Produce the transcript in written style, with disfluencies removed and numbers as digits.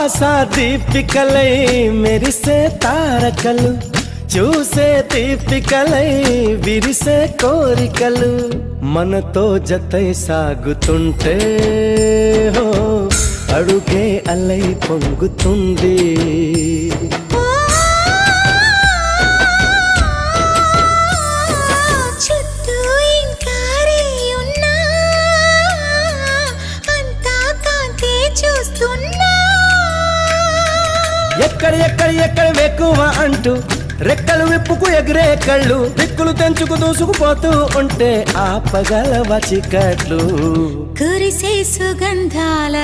ఆశా దీపికలై మెరిసే తారకలు చూసే దీపికలై విరిసే కోరికలు మనతో జతై సాగుతుంటే హో అడుగే అలై పొంగుతుంది చుట్టూ ఇంకా ఉన్నా అంతా కాంతే చూస్తున్నా ఎక్కడ వెక్కువ అంటూ రెక్కలు విప్పుకు ఎగిరే కళ్ళు దిక్కులు తెంచుకు దూసుకుపోతూ ఉంటే ఆపగలవ చికట్లు కురిసే సుగంధాల